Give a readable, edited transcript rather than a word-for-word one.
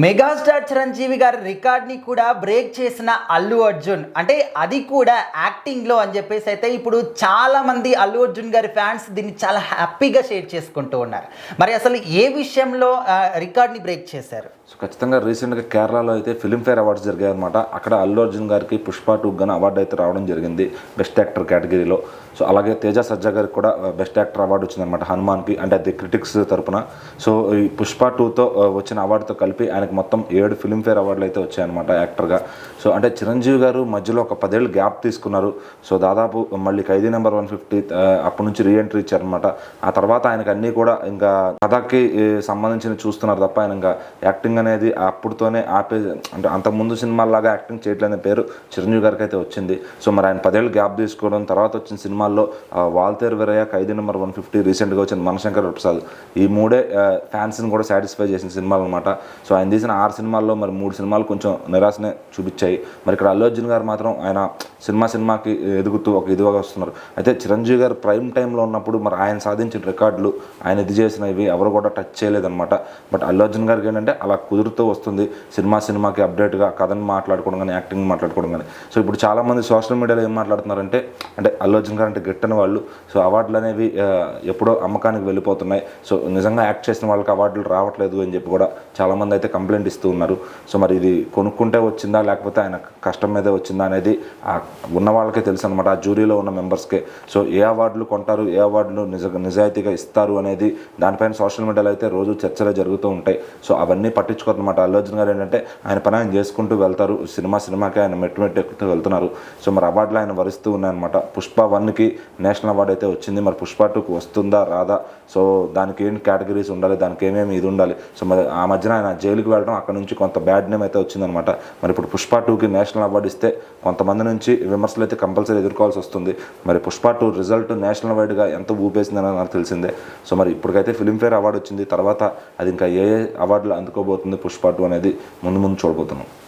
Megastar Chiranjeevi గారి రికార్డ్ని కూడా break చేసిన అల్లు అర్జున్, అంటే అది కూడా యాక్టింగ్లో అని చెప్పేసి అయితే ఇప్పుడు చాలామంది అల్లు అర్జున్ గారి ఫ్యాన్స్ దీన్ని చాలా హ్యాపీగా షేర్ చేసుకుంటూ ఉన్నారు. మరి అసలు ఏ విషయంలో రికార్డ్ని బ్రేక్ చేశారు? సో ఖచ్చితంగా రీసెంట్గా కేరళలో అయితే ఫిల్మ్ఫేర్ అవార్డ్స్ జరిగాయి అనమాట. అక్కడ అల్లు అర్జున్ గారికి పుష్ప 2 గాను అవార్డు అయితే రావడం జరిగింది బెస్ట్ యాక్టర్ కేటగిరీలో. సో అలాగే తేజ సజ్జా గారికి కూడా బెస్ట్ యాక్టర్ అవార్డు వచ్చిందనమాట హనుమాన్కి, అంటే అది క్రిటిక్స్ తరపున. సో ఈ పుష్ప 2తో వచ్చిన అవార్డుతో కలిపి ఆయనకు మొత్తం 7 ఫిల్మ్ఫేర్ అవార్డులు అయితే వచ్చాయన్నమాట యాక్టర్గా. సో అంటే చిరంజీవి గారు మధ్యలో ఒక 10 ఏళ్ళు గ్యాప్ తీసుకున్నారు. సో దాదాపు మళ్ళీ ఖైదీ నెంబర్ 150 అప్పటి నుంచి రీఎంట్రీ ఇచ్చారనమాట. ఆ తర్వాత ఆయనకు అన్నీ కూడా ఇంకా కథకి సంబంధించిన చూస్తున్నారు తప్ప ఆయన ఇంకా యాక్టింగ్ అనేది అప్పుడుతోనే అంటే అంతకుముందు సినిమాల్లాగా యాక్టింగ్ చేయట్లేని పేరు చిరంజీవి గారికి అయితే వచ్చింది. సో మరి ఆయన 10 ఏళ్ళు గ్యాప్ తీసుకోవడం, తర్వాత వచ్చిన సినిమాల్లో వాల్తేరు వీరయ్య, ఖైదీ నెంబర్ 150, రీసెంట్గా వచ్చిన మనశంకర్ ప్రసాద్, ఈ మూడే ఫ్యాన్స్ని కూడా సాటిస్ఫై చేసిన సినిమాలు అనమాట. సో ఆయన తీసిన 6 సినిమాల్లో మరి 3 సినిమాలు కొంచెం నిరాశనే చూపించాయి. మరి ఇక్కడ అల్లు అర్జున్ గారు మాత్రం ఆయన సినిమాకి ఎదుగుతూ ఒక ఇదిగా వస్తున్నారు. అయితే చిరంజీవి గారు ప్రైమ్ టైంలో ఉన్నప్పుడు మరి ఆయన సాధించిన రికార్డులు, ఆయన ఇది చేసినవి ఎవరు కూడా టచ్ చేయలేదన్నమాట. బట్ అల్లు అర్జున్ గారికి ఏంటంటే అలా కుదురుతూ వస్తుంది. సినిమాకి అప్డేట్గా కథను మాట్లాడుకోవడం కానీ, యాక్టింగ్ మాట్లాడుకోవడం కానీ. సో ఇప్పుడు చాలామంది సోషల్ మీడియాలో ఏం మాట్లాడుతున్నారంటే, అంటే అల్లు అర్జున్ గారు అంటే గిట్టని వాళ్ళు, సో అవార్డులు అనేవి ఎప్పుడో అమ్మకానికి వెళ్ళిపోతున్నాయి, సో నిజంగా యాక్ట్ చేసిన వాళ్ళకి అవార్డులు రావట్లేదు అని చెప్పి కూడా చాలామంది అయితే కంప్లైంట్ ఇస్తూ ఉన్నారు. సో మరి ఇది కొనుక్కుంటే వచ్చిందా లేకపోతే ఆయన కష్టం మీదే వచ్చిందా అనేది ఉన్న వాళ్ళకే తెలుసు అనమాట, ఆ జ్యూరీలో ఉన్న మెంబర్స్కే. సో ఏ అవార్డులు కొంటారు, ఏ అవార్డులు నిజాయితీగా ఇస్తారు అనేది దానిపైన సోషల్ మీడియాలో అయితే రోజు చర్చలే జరుగుతూ ఉంటాయి. సో అవన్నీ పట్టించుకోరనమాట. అల్లు అర్జున్ గారు ఏంటంటే ఆయన పని ఆయన చేసుకుంటూ వెళ్తారు, సినిమాకి ఆయన మెట్టు ఎక్కుతూ వెళ్తున్నారు. సో మరి అవార్డులు ఆయన వరిస్తూ ఉన్నాయన్నమాట. పుష్ప 1కి నేషనల్ అవార్డు అయితే వచ్చింది. మరి పుష్ప 2కి వస్తుందా రాదా, సో దానికి ఏంటి కేటగిరీస్ ఉండాలి, దానికి ఏమేమి ఇది ఉండాలి. సో మరి ఆ మధ్యన ఆయన జైలుకి వెళ్ళడం, అక్కడ నుంచి కొంత బ్యాడ్ నేమ్ అయితే వచ్చిందనమాట. మరి ఇప్పుడు పుష్ప 2కి నేషనల్ అవార్డు ఇస్తే కొంతమంది నుంచి విమర్శలు అయితే కంపల్సరీ ఎదుర్కోవాల్సి వస్తుంది. మరి పుష్ప 2 రిజల్ట్ నేషనల్ వైడ్గా ఎంత ఊపేసిందని నాకు తెలిసిందే. సో మరి ఇప్పటికైతే ఫిల్మ్ఫేర్ అవార్డు వచ్చింది, తర్వాత అది ఇంకా ఏ అవార్డులు అందుకోబోతుంది పుష్ప 2 అనేది ముందు చూడబోతున్నాం.